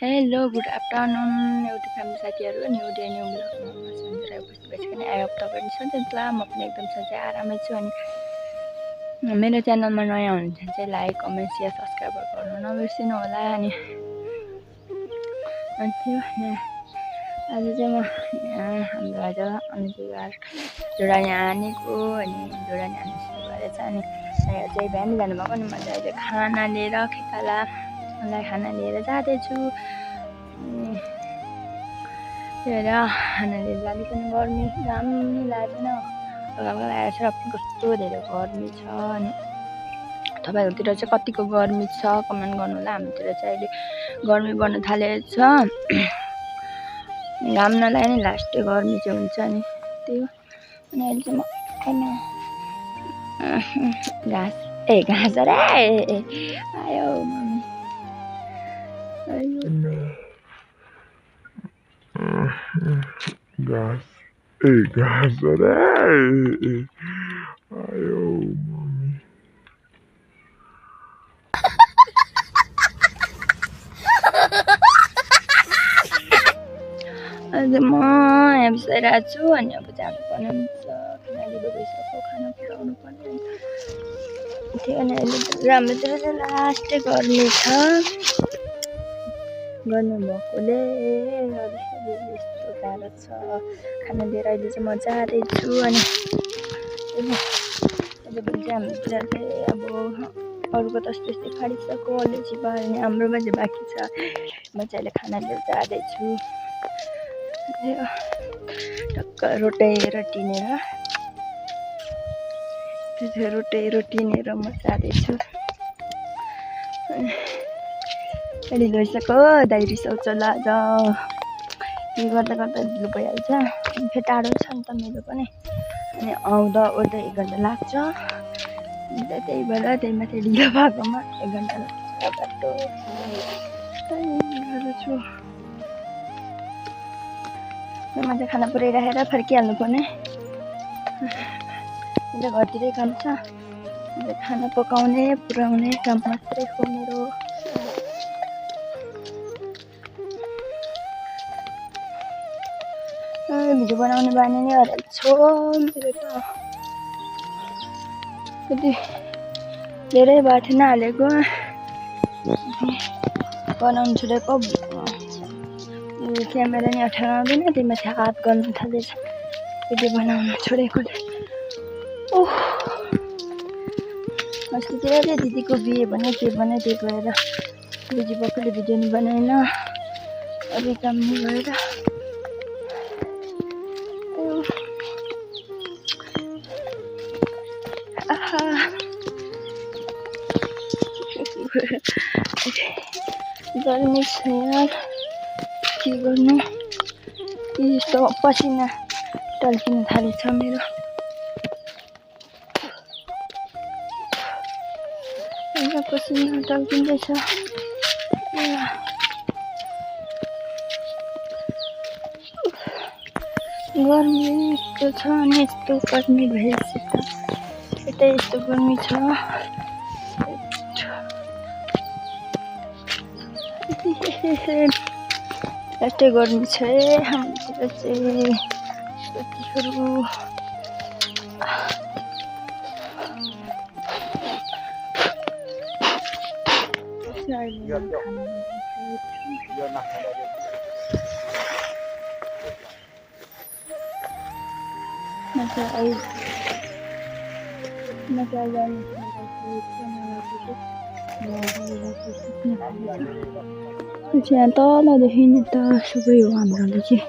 Hello good afternoon एउटी family साथीहरू new day new ब्लगमा सन्चै बस्नुभएछ भने आई होप तपाईँ सन्चै होला। म पनि एकदम सन्चै आरामै छु। अनि मेरो च्यानलमा नयाँ हुनुहुन्छ भने चाहिँ लाइक कमेन्ट सेयर सब्सक्राइब गर्नु नबिर्सिनु होला। अनि आज चाहिँ म हाम्रो आज जोडा यहाँ आनेको अनि जोडा आने सुरु गरेछ। अनि चाहिँ बिहान जानुभएको नि म चाहिँ अहिले खाना लिएर खेतालालाई खाना लिएर जाँदैछु। त्यही भएर खाना लिएर जाँदैछन्। गर्मी घाम नि लाग्दैन, हल्का लागेको छ। कस्तो धेरै गर्मी छ। अनि तपाईँहरूतिर चाहिँ कतिको गर्मी छ कमेन्ट गर्नु होला। हाम्रोतिर चाहिँ अहिले गर्मी बढ्न थालेको छ। घाम नलागे नि लास्ट गर्मी चाहिँ हुन्छ नि, त्यही हो। अनि अहिले चाहिँ म घाँस रे आयो मम्मी घाँस रे आयो मम्मी। आज म यहाँ बसिरहेको छु। अनि अब जानुपर्ने हुन्छ, खाना ढिलो भइसक्यो, खाना पुऱ्याउनु पर्ने हुन्छ। त्यही अनि अहिले राम्रोतिर चाहिँ लास्टै गर्मी छ। गर्नु भएकोले यस्तो गाह्रो छ। खाना लिएर अहिले चाहिँ म जाँदैछु। अनि अहिले भने चाहिँ हाम्रोतिर चाहिँ अब अरूको त यस्तै फालिसक्यो अलैँची बाल्ने, हाम्रोमा चाहिँ बाँकी छ। म चाहिँ अहिले खाना लिएर जाँदैछु। टक्क रोटेर म जाँदैछु। अहिले गइसक्यो दाइ रिसाउँछ ल के गर्दा ढिलो भइहाल्छ। फेरि टाढो छ नि त मेरो पनि। अनि आउँदा ओर्दा 1 घन्टा लाग्छ। त्यही भएर त्यही माथि ढिलो भएकोमा 1 घन्टा लाग्छ बाटो। छु म चाहिँ खाना पुऱ्याइराखेर फर्किहाल्नु पर्ने। मेरो घरतिरै काम छ। खाना पकाउने पुऱ्याउने काम मात्रै हो मेरो। भिडियो बनाउने बानी नै हराएको छ मेरो त। कति धेरै भएको थिएन हालेको, बनाउनु छोडेको। क्यामेरा नि अप्ठ्यारो आउँदैन, त्यही माथि हात गर्नु थालेछ भिडियो बनाउनु छोडेकोले। अस्तितिर चाहिँ दिदीको बिहे भने के भने त्यही भएर दिदी बक्कैले भिडियो नि बनाएन, अरू काम नि गरेर। गर्मी छ यार, के गर्नु। यस्तो पसिना टल्किन थालेछ मेरो। पसिना टल्किँदैछ। गर्मी यस्तो छ अनि यस्तो गर्मी भएपछि त यतै यस्तो गर्मी छ। यस्तै गर्मी छ हाम्रोतिर चाहिँ। साथीहरू यहाँ तलदेखि नि त सबै हो हाम्रो चाहिँ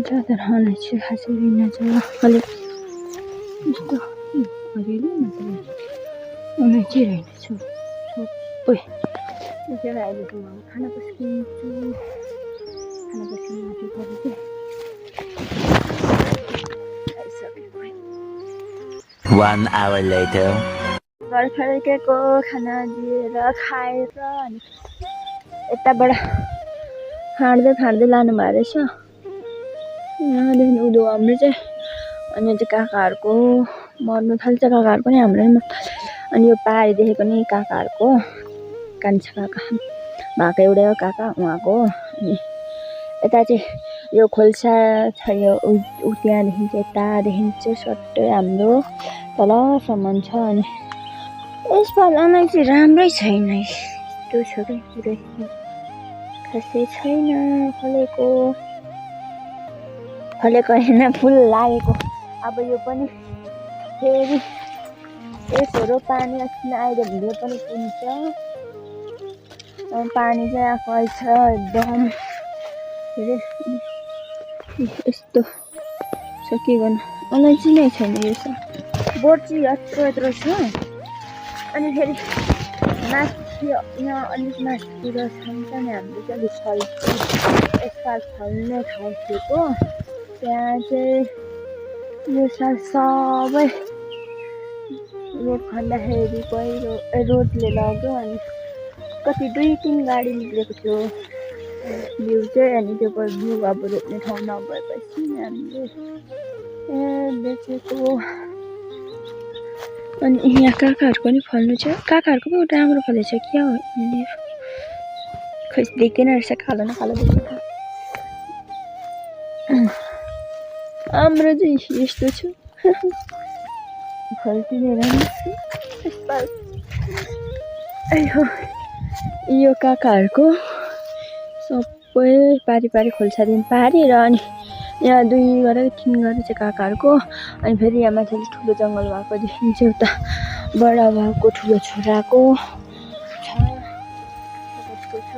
ज्यादा अलैँची खासै रहेनछ। अलिक यस्तो अलिअलि मात्रै अलैँची रहेनछ सबै। त्यसैले अहिले त म खाना पस्किन्छु। खाना पस्किनु माथि पऱ्यो चाहिँ 1 hour later. घर फर्केको खाना दिएर खाएर अनि यताबाट फाड्दै लानु भएको रहेछ। यहाँदेखि उँधो हाम्रो चाहिँ अनि चाहिँ काकाहरूको मर्नु थाल्छ। काकाहरूको नि हाम्रो नि। अनि यो पारि देखेको नि काकाहरूको कान्छा काका भएको एउटा काका उहाँको। अनि यता चाहिँ यो खोल्सा छ यो त्यहाँदेखि चाहिँ यतादेखि चाहिँ सट्टै हाम्रो तलसम्म छ। अनि यसपालि चाहिँ राम्रै छैन यस्तो छ कि पुरै खासै छैन फलेको होइन फुल लागेको। अब यो पनि फेरि यसो पानी अस्ति आएर भिडियो पनि पुग्छ। पानी चाहिँ आएको छ एकदम यस्तो छ के गर्नु अलैँची नै छैन यो छ बोर्ची यत्रो छ। अनि फेरि माथि यहाँ अलिक माथितिर छन्छ नि हाम्रो चाहिँ अलिक फल्छ यसपाल फल्ने ठाउँ थिएको त्यहाँ चाहिँ यो साल सबै रोड खन्दाखेरि रोडले लग्यो। अनि कति 2-3 गाडी निक्लेको थियो बिउ चाहिँ। अनि त्यो बिउ अब रोप्ने ठाउँ नभएपछि हामीले बेचेको। अनि यहाँ काकाहरूको पनि फल्नु छ काकाहरूको पनि राम्रो फलेछ क्या हो खै देख्दैन रहेछ कालो न कालो देख्छ। हाम्रो चाहिँ यस्तो छ फल्टिँदैन यो काकाहरूको सबै पारी खोल्सादेखि पारेर अनि यहाँ 2 गरेर 3 गरेर चाहिँ काकाहरूको। अनि फेरि यहाँ माथि अलिक ठुलो जङ्गल भएकोदेखि चाहिँ उता बडा भएको ठुलो छोराको छ।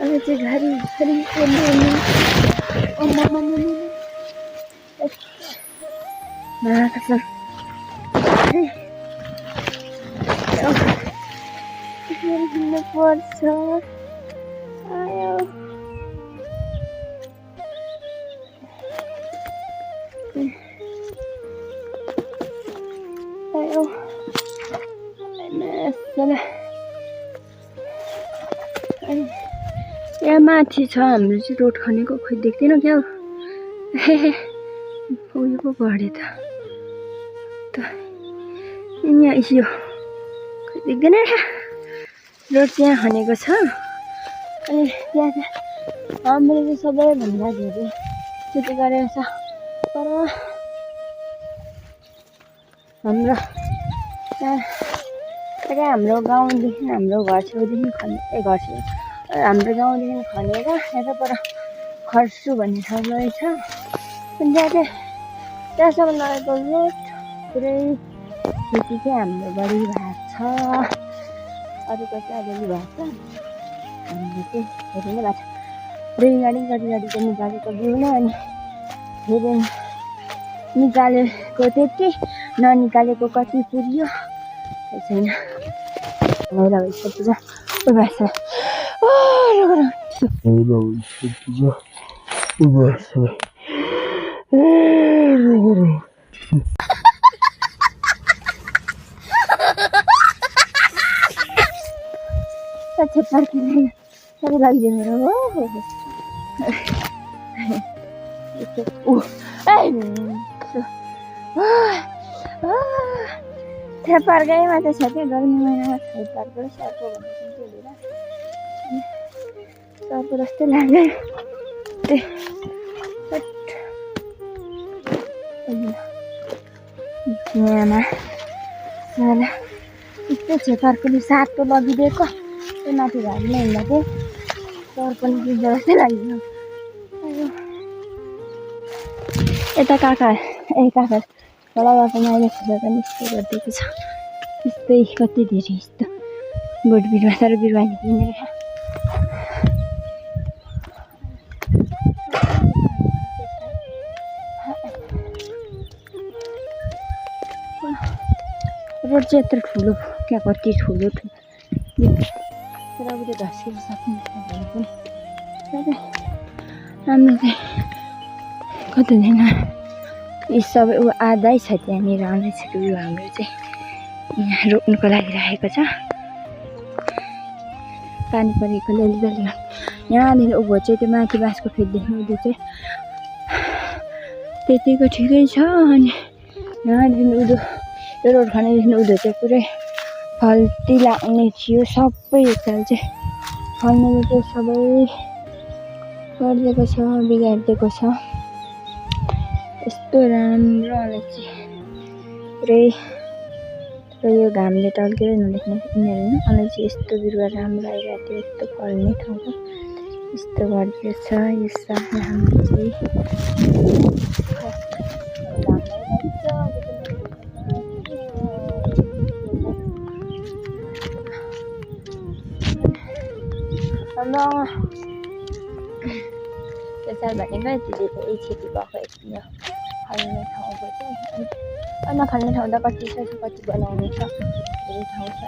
अब चाहिँ घरी पर्छ आयो यहाँ माथि छ हाम्रो चाहिँ रोड खनेको खोइ देख्दैन क्या हो उयो पो बढ्यो त यहाँ यो खोइ देख्दैन रोड चाहिँ खनेको छ। अनि त्यहाँ हाम्रो चाहिँ सबैभन्दा धेरै त्यति गरेको छ। तर हाम्रो हाम्रो गाउँदेखि हाम्रो घर छेउदेखि हाम्रो गाउँदेखि खनेर यताबाट खर्सु भन्ने ठाउँ रहेछ। अनि त्यहाँसम्म लगेको रोड पुरै खेती चाहिँ हाम्रो बढी भएको छ अरूको चाहिँ अलिअलि भएको छ हाम्रो चाहिँ धेरै नै भएको छ। पुरै गाडी चाहिँ निकालेको बिउ नै। अनि फेरि निकालेको त्यति ननिकालेको कति पुग्यो छैन मैला भइसकेको छ। छेपार्कैमा चाहिँ छ क्या गर्मी महिनामा छेपार्क सर्को भन्ने चाहिँ सर्को जस्तै लाग्यो। यहाँमा यस्तो छेपार्कोले सातो लगिदिएको त्यो माथि घामले हिँड्दा चाहिँ सर पनि पुग्छ जस्तै लाग्यो। यता काका बडा बाबा अहिले खुला पनि यस्तो गरिदिएको छ यस्तै कति धेरै यस्तो बोट बिरुवा तर बिरुवा निक्लिने रोड चाहिँ यत्रो ठुलो क्या कति ठुलो तर अब त्यो धस्किन सक्ने पनि हाम्रो चाहिँ कति दिन यी सबै आधै छ त्यहाँनिर अलैँचीको बिउ हाम्रो चाहिँ यहाँ रोप्नुको लागि राखेको छ। पानी परेकोले अलिअलि यहाँदेखि उँभो चाहिँ त्यो माथि बाँसको फेददेखि उँधो चाहिँ त्यतिको ठिकै छ। अनि यहाँदेखि उँधो त्यो रोड खनेदेखि उँधो चाहिँ पुरै फल्टी लाग्ने थियो सबै एकताल चाहिँ फल्नेले चाहिँ सबै गरिदिएको छ बिगारिदिएको छ। यस्तो राम्रो अलैँची पुरै यो घामले टल्केर नदेख्ने यिनीहरू होइन अलैँची यस्तो बिरुवा राम्रो आइरहेको थियो यस्तो फल्ने ठाउँमा यस्तो गरिदिएको छ। यो सब हाम्रो चाहिँ हाम्रो त्यो साल भनेको यति धेरै क्षति भएको यति हो फल्ने ठाउँको चाहिँ। नफल्ने ठाउँ त कति छ कति बनाउने छ धेरै ठाउँ छ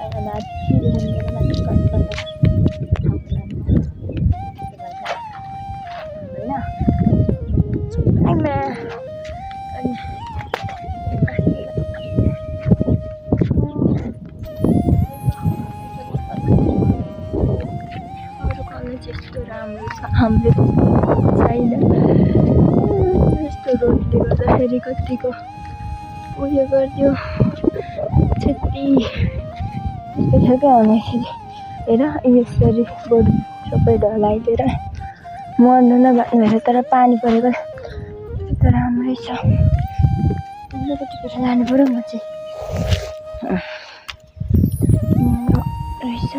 यस्तो राम्रो छ हाम्रो छैन यस्तो रोडले गर्दाखेरि कतिको उयो गरिदियो क्षति यस्तो खालको आउँदाखेरि हेर यसरी बोर्ड सबै ढलाइदिएर मर्नु नभए भएर तर पानी परेको त राम्रै छ। कतिपल्ट लानु पऱ्यो म चाहिँ रहेछ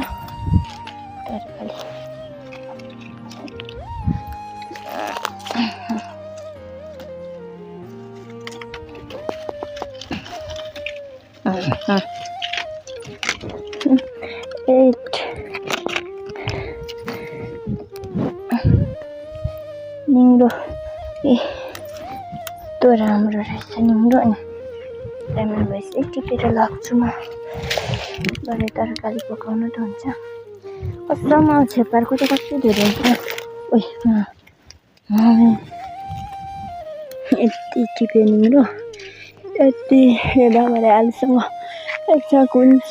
तरकारी निङ्गो यस्तो राम्रो रहेछ निङ्गो अनि टाइम भएपछि टिपेर लाग्छु म भरे तरकारी पकाउनु त हुन्छ। कस्तोमा छेपारको त कति धेरै हुन्छ यति टिप्यो निङ्गो यति हेर्दा मैले आलुसँग एकछाक हुन्छ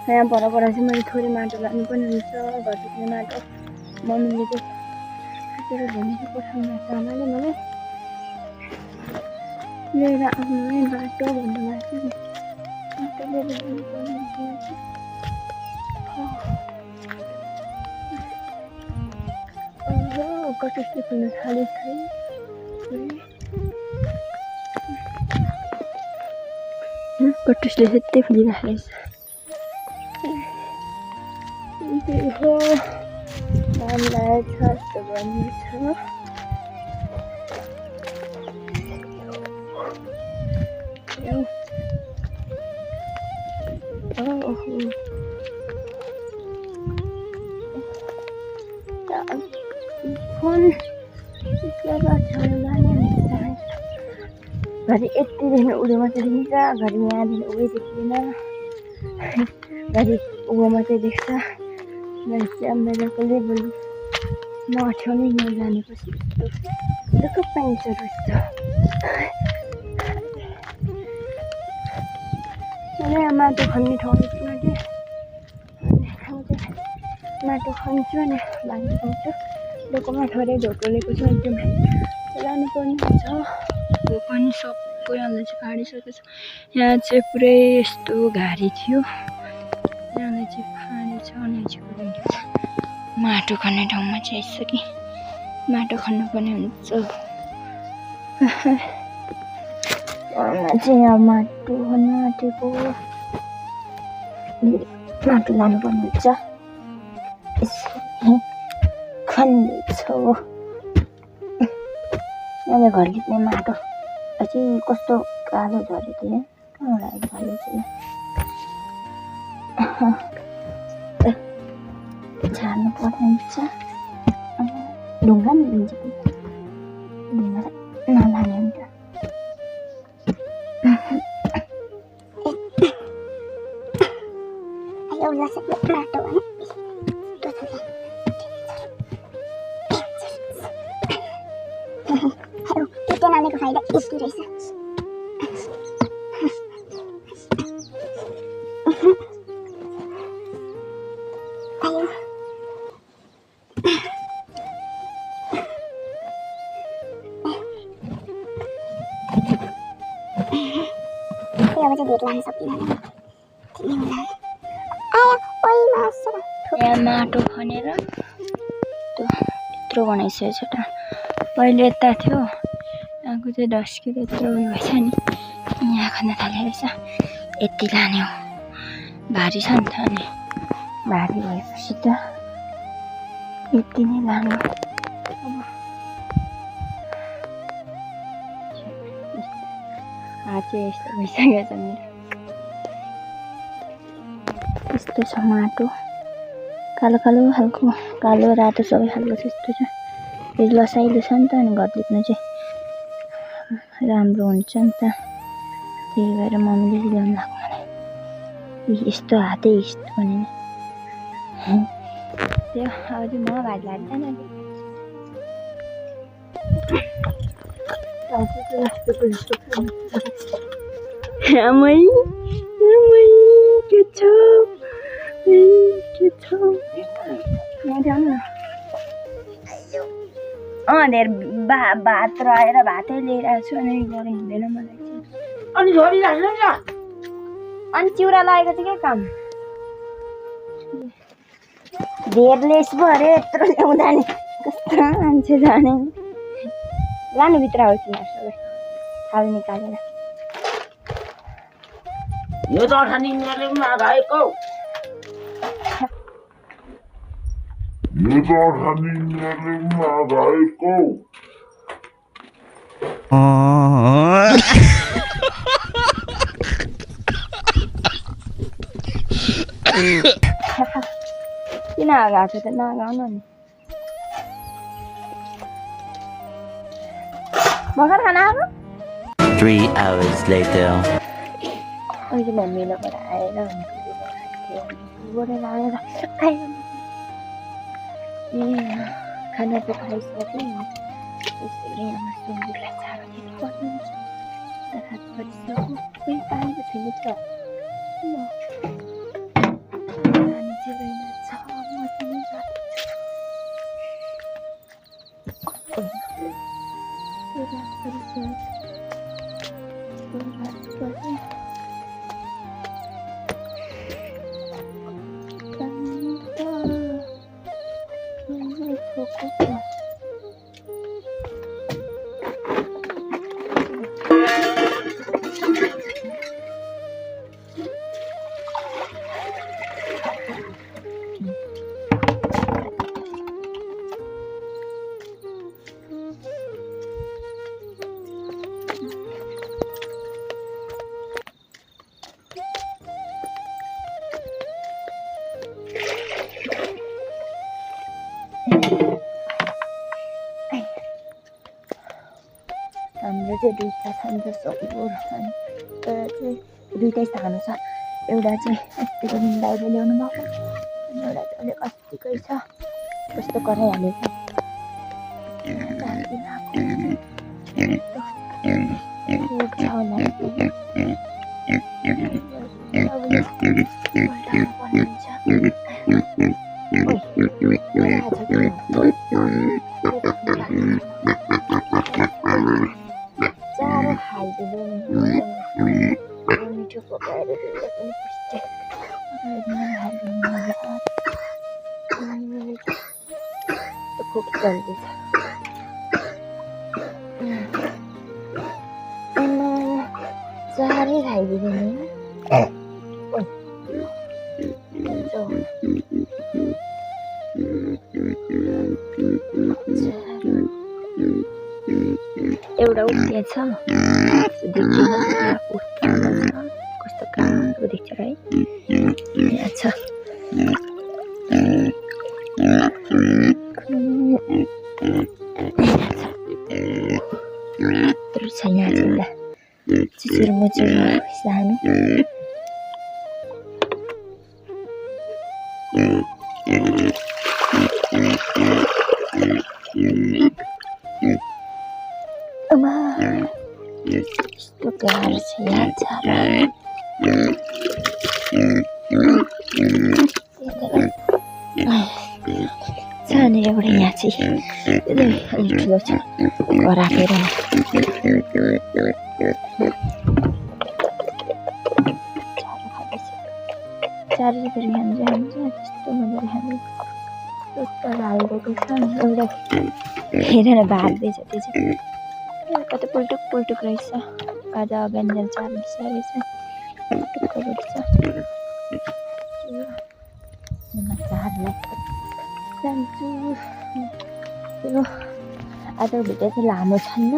यहाँ पर चाहिँ मैले थोरै माटो लानु पनि हुन्छ घर टिप्ने माटो मम्मीले चाहिँ काटेर भनेर पठाउनु भएको छ आमाले मलाई लिएर आउनु है बाटो भन्नुभएको छ नि माटो लिएर जानुपर्ने कटुसले फुल्न थालेछ है कटुसले त्यस्तै फुलिरहेको रहेछ हो हामीलाई छ जस्तो भन्ने छ। फोन घरि यतिदेखि उयो मात्रै देखिन्छ घरि यहाँदेखि उयो देखिँदैन घरि उँभो मात्रै देख्छ घरि चाहिँ मेरो लेभल नअठ्याउनै नजानेपछि दुःख पाइन्छ रहेछ। मलाई माटो खन्ने ठाउँ मात्रै माटो खन्छु अनि भाँडी खान्छु डोकोमा थोरै झोटोलेको छ एकदमै लानुपर्ने हुन्छ भोक पनि सबै अलैँची फाडिसकेको छ। यहाँ चाहिँ पुरै यस्तो घारी थियो यहाँलाई चाहिँ फाँडेछ अलैँचीको भिडियो छ माटो खन्ने ठाउँमा चाहिँ यसो कि माटो खन्नुपर्ने हुन्छ चाहिँ यहाँ माटो खन्नु आँटेको माटो लानुपर्ने हुन्छ यसो खन्दैछौ यहाँ घर लिप्ने माटो अझै कस्तो कालो झऱ्यो थियो कहाँबाट झऱ्यो चाहिँ झार्नु पर्ने हुन्छ ढुङ्गा नि दिन्छ ढुङ्गा नलाने हुन्छ मैले यस्तो रहेछ अब चाहिँ भेट लाग्न सक्दिनँ यहाँ माटो खनेर यत्रो बनाइसकेको छ त पहिले यता थियो यहाँको चाहिँ ढस्किएर यत्रो उयो भएछ नि यहाँ खन्न थाले रहेछ यति लाने हो भारी छ नि त अनि भारी भएपछि त यति नै लानु हात चाहिँ यस्तो भइसकेको छ मेरो यस्तो छ माटो कालो कालो खालको कालो रातो सबै खालको त्यस्तो छ फेरि लसाइलो छ नि त अनि घर लिप्नु चाहिँ राम्रो हुन्छ नि त त्यही भएर मम्मीले ल्याउनु लाग्यो मलाई यस्तो हातै यस्तो भनेर त्यो अब चाहिँ म भात लाग्दैन आमै के छ यहाँ जाउँ न धेर भात रहेर भातै लिएर आएको छु अनि गरम हुँदैन मलाई चाहिँ अनि छोरी राख्नु नि अनि चिउरा लागेको चाहिँ के काम धेर लेस पो अरे यत्रो ल्याउँदा नि कस्तो मान्छे जाने लानुभित्र आउँछु म सबै थाल निकालेर यो त अठानिङले पनि लगाएको किन लगाएको त नगाउनु नि भर्खर खाना आएको 3 hours later. अहिले मम्मीबाट आएर आएर आयो खाना त खाइसक्यो त्यसरी सुँगुरलाई चारो दिनु पर्ने हात परिसक्यो कोही पानी त छैन त पानी चाहिँ रहेनछ म पनि हाम्रो चाहिँ दुईवटा छ नि त सुँगुर अनि तर चाहिँ दुईटै सानो छ एउटा चाहिँ अस्तिको दिन दाइले ल्याउनु भएको अनि एउटा चाहिँ अलिक अस्तिकै छ कस्तो कराइहालेको चारो खाइदिनु मिठो पकाएर दिँदा पनि खुब चल्दैछ चारै खाइदिनु एउटा उठ्ने छ कस्तो कालो देख्छ है यहाँ छ यहाँ चाहिँ चुचुर मुचुर सानो यस्तो गाह्रो छ यहाँ सानो एउटा यहाँ चाहिँ अलिक ठुलो छ राखेर चारो रुपियाँ खान्छ त्यस्तो मजाले खानु तर हालिदिएको छ एउटा हेरेर भाग्दैछ त्यो चाहिँ कता पुल्टुक पुल्टुक रहेछ आज अगाडि चारो रहेछ टुक्क रहेछ चारलाई जान्छु त्यो आजको भिडियो चाहिँ लामो छैन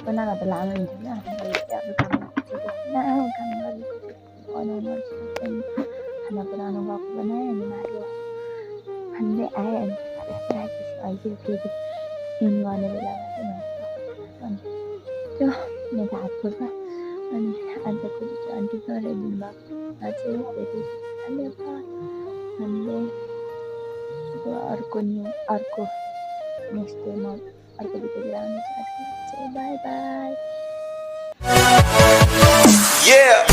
बनाएको त लामो हुन्थेन काम गरेको बनाउनु खाना बनाउनु गएको बनाएँ अनि माथि खाँदै आएँ अनि आएपछि अहिले फेरि इन गर्ने बेला अनि त्यो मेरो हात खुल्छ अनि आजको भिडियो आन्टी गराइदिनु भएको अझै फेरि धन्यवाद हामीले अर्को नेक्स्ट डे म अर्को भिडियो लिएर आउनेछु बाई बाई Yeah.